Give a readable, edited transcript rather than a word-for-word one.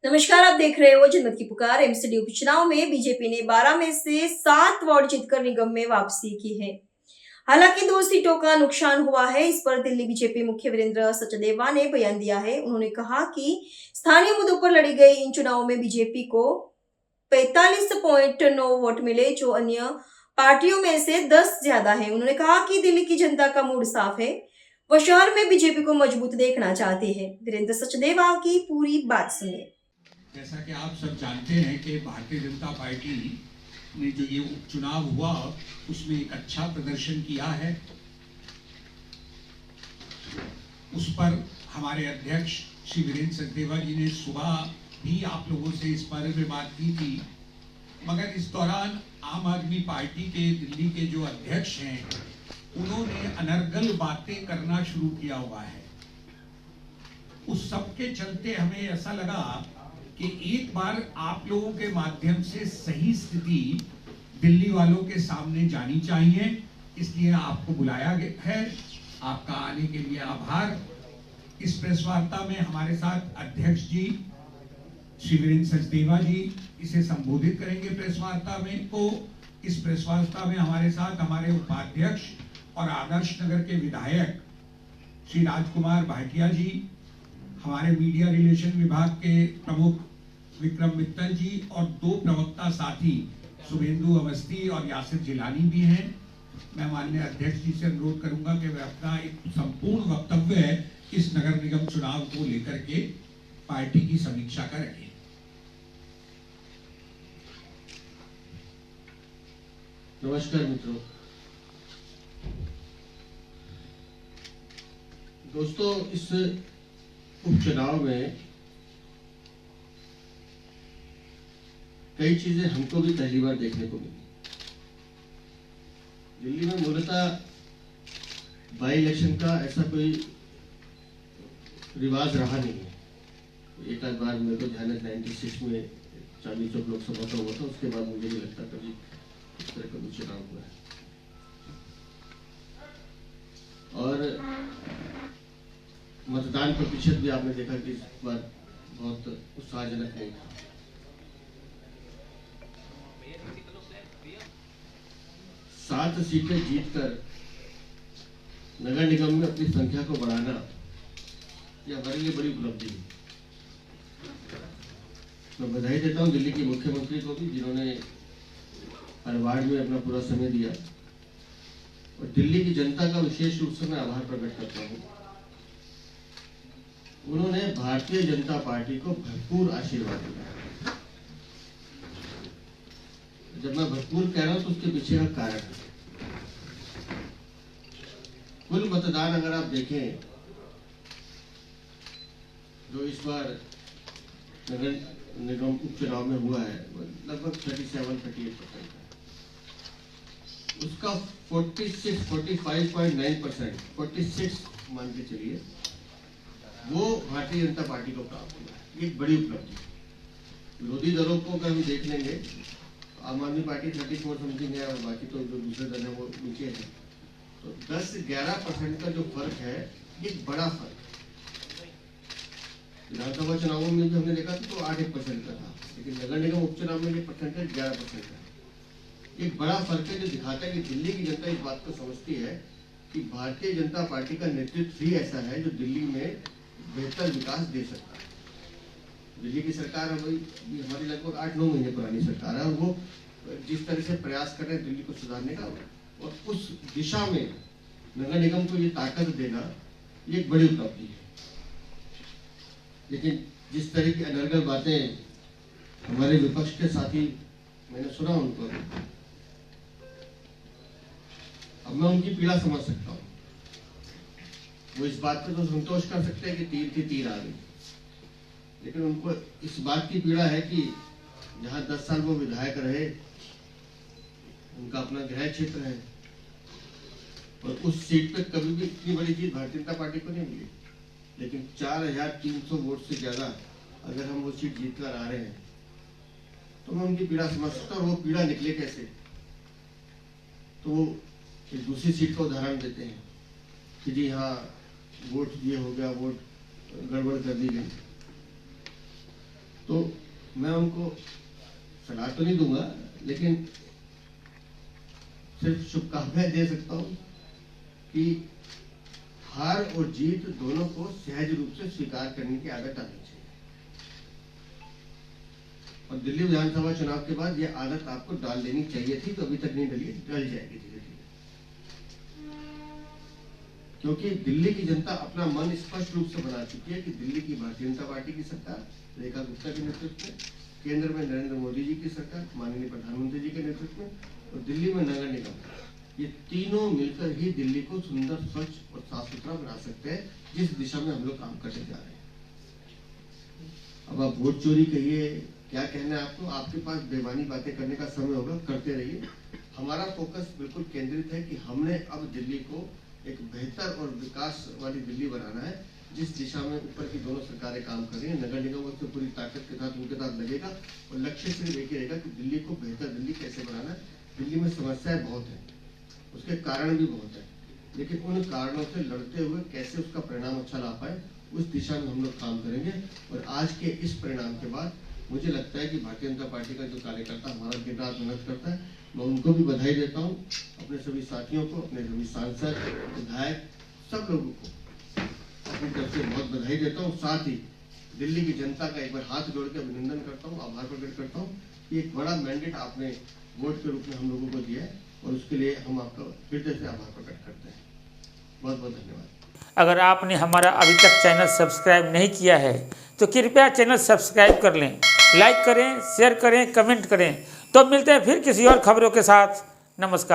नमस्कार, आप देख रहे हो जनमत की पुकार। एमसीडी उपचुनाव में बीजेपी ने 12 में से 7 वार्ड जीतकर निगम में वापसी की है। हालांकि 2 सीटों का नुकसान हुआ है। इस पर दिल्ली बीजेपी मुख्य वीरेंद्र सचदेवा ने बयान दिया है। उन्होंने कहा कि स्थानीय मुद्दों पर लड़ी गई इन चुनावों में बीजेपी को 45.9 वोट मिले, जो अन्य पार्टियों में से 10 ज्यादा है। उन्होंने कहा कि दिल्ली की जनता का मूड साफ है, वो शहर में बीजेपी को मजबूत देखना चाहती है। वीरेंद्र सचदेवा की पूरी बात सुनिए। जैसा कि आप सब जानते हैं कि भारतीय जनता पार्टी ने जो ये उपचुनाव हुआ उसमें एक अच्छा प्रदर्शन किया है। उस पर हमारे अध्यक्ष श्री वीरेंद्र सचदेवा जी ने सुबह भी आप लोगों से इस बारे में बात की थी, मगर इस दौरान आम आदमी पार्टी के दिल्ली के जो अध्यक्ष हैं उन्होंने अनर्गल बातें करना शुरू किया हुआ है। उस सब के चलते हमें ऐसा लगा कि एक बार आप लोगों के माध्यम से सही स्थिति दिल्ली वालों के सामने जानी चाहिए, इसलिए आपको बुलाया गया है। आपका आने के लिए आभार। इस प्रेस वार्ता में हमारे साथ अध्यक्ष जी श्री वीरेंद्र सचदेवा जी इसे संबोधित करेंगे प्रेस वार्ता में को। इस प्रेस वार्ता में हमारे साथ हमारे उपाध्यक्ष और आदर्श नगर के विधायक श्री राजकुमार भाटिया जी, हमारे मीडिया रिलेशन विभाग के प्रमुख विक्रम मित्तल जी और 2 प्रवक्ता साथी शुभेंदु अवस्थी और यासिर जिलानी भी हैं। मैं माननीय अध्यक्ष जी से अनुरोध करूंगा कि वे अपना एक संपूर्ण वक्तव्य इस नगर निगम चुनाव को लेकर के पार्टी की समीक्षा का रखें। नमस्कार मित्रों। दोस्तों, इस उपचुनाव में कई चीजें हमको भी पहली बार देखने को मिली। दिल्ली में मूलतः बाई इलेक्शन का ऐसा कोई रिवाज रहा नहीं है। एक आध बार मेरे को ध्यान है 96 में चांदनी चौक लोकसभा का हुआ था, उसके बाद मुझे नहीं लगता कभी इस तरह का कुछ चुनाव हुआ है। और मतदान प्रतिशत भी आपने देखा कि इस बार बहुत उत्साहजनक नहीं था। सात सीटें जीतकर नगर निगम में अपनी संख्या को बढ़ाना यह हमारे लिए बड़ी उपलब्धि है। मैं बधाई देता हूं दिल्ली के मुख्यमंत्री को भी, जिन्होंने हर वार्ड में अपना पूरा समय दिया, और दिल्ली की जनता का विशेष रूप से मैं आभार प्रकट करता हूं। उन्होंने भारतीय जनता पार्टी को भरपूर आशीर्वाद दिया। जब मैं भरपूर कह रहा हूं तो उसके पीछे का कारण है। कुल मतदान अगर आप देखें जो इस बार नगर निगम उपचुनाव में हुआ है लगभग 37-38% है। उसका 45.9%, 46 मान के चलिए, वो भारतीय जनता पार्टी को प्राप्त हुआ है। ये एक बड़ी उपलब्धि है। विरोधी दलों को अगर हम देख लेंगे, आम आदमी पार्टी 34 समथिंग है और बाकी तो जो दूसरे दल है वो नीचे है। तो 10-11% का जो फर्क है, ये बड़ा फर्क है। विधानसभा चुनावों में भी हमने देखा तो 8% का था, लेकिन नगर निगम उपचुनाव में ये परसेंटेज 11% है। एक बड़ा फर्क है जो दिखाता है कि दिल्ली की जनता इस बात को समझती है कि भारतीय जनता पार्टी का नेतृत्व ही ऐसा है जो दिल्ली में बेहतर विकास दे सकता है। दिल्ली की सरकार हमारी लगभग 8-9 महीने पुरानी सरकार है, और वो जिस तरह से प्रयास कर रहे हैं दिल्ली को सुधारने का, और उस दिशा में नगर निगम को ये ताकत देना ये एक बड़ी उपलब्धि है। लेकिन जिस तरह की अनर्गल बातें हमारे विपक्ष के साथी मैंने सुना उनको, अब मैं उनकी पीड़ा समझ सकता हूँ। वो इस बात पर तो संतोष कर सकते हैं कि तीर थी तीर आ गई, लेकिन उनको इस बात की पीड़ा है कि जहाँ 10 साल वो विधायक रहे, उनका अपना गृह क्षेत्र है, और उस सीट पे कभी भी इतनी बड़ी जीत भारतीय जनता पार्टी को नहीं मिली। लेकिन 4300 वोट से ज्यादा अगर हम वो सीट जीत कर आ रहे हैं तो मैं उनकी पीड़ा समझ सकता हूँ। और वो पीड़ा निकले कैसे, तो वो एक दूसरी सीट का उदाहरण देते हैं कि जी हाँ वोट ये हो गया, वोट गड़बड़ कर दी गई। तो मैं उनको सलाह तो नहीं दूंगा, लेकिन सिर्फ शुभकामनाएं दे सकता हूं कि हार और जीत दोनों को सहज रूप से स्वीकार करने की आदत आनी चाहिए। और दिल्ली विधानसभा चुनाव के बाद यह आदत आपको डाल देनी चाहिए थी, तो अभी तक नहीं डली, डल जाएगी धीरे धीरे। क्योंकि दिल्ली की जनता अपना मन स्पष्ट रूप से बना चुकी है कि दिल्ली की भारतीय जनता पार्टी की सरकार रेखा गुप्ता के नेतृत्व में, केंद्र में नरेंद्र मोदी जी की सरकार माननीय प्रधानमंत्री जी के नेतृत्व में, और दिल्ली में नगर निगम, ये तीनों मिलकर ही दिल्ली को सुंदर, स्वच्छ और साफ सुथरा बना सकते हैं, जिस दिशा में हम लोग काम करने जा रहे हैं। अब आप वोट चोरी कहिए, क्या कहना है आपको, आपके पास बेमानी बातें करने का समय होगा, करते रहिए। हमारा फोकस बिल्कुल केंद्रित है कि हमने अब दिल्ली को एक बेहतर और विकास वाली दिल्ली बनाना है, जिस दिशा में ऊपर की दोनों सरकारें काम कर रही हैं। नगर निगम उससे पूरी ताकत के साथ उनके साथ लगेगा, और लक्ष्य सिर्फ एक ही रहेगा कि दिल्ली को बेहतर दिल्ली कैसे बनाना है। दिल्ली में समस्याएं बहुत हैं, उसके कारण भी बहुत है, लेकिन उन कारणों से लड़ते हुए कैसे उसका परिणाम अच्छा ला पाए, उस दिशा में हम लोग काम करेंगे। और आज के इस परिणाम के बाद मुझे लगता है कि भारतीय जनता पार्टी का जो कार्यकर्ता हमारा दिन रात मेहनत करता है, मैं उनको भी बधाई देता हूँ, अपने सभी साथियों को, अपने सभी सांसद, विधायक, सब लोगों को अपनी तरफ से बहुत बधाई देता हूँ। साथ ही दिल्ली की जनता का एक बार हाथ जोड़ के अभिनंदन करता हूँ, आभार प्रकट करता हूँ कि एक बड़ा मैंडेट आपने वोट के रूप में हम लोगों को दिया है, और उसके लिए हम आपका हृदय से आभार प्रकट करते हैं। बहुत बहुत धन्यवाद। अगर आपने हमारा अभी तक चैनल सब्सक्राइब नहीं किया है तो कृपया चैनल सब्सक्राइब कर लें, लाइक करें, शेयर करें, कमेंट करें। तो मिलते हैं फिर किसी और खबरों के साथ। नमस्कार।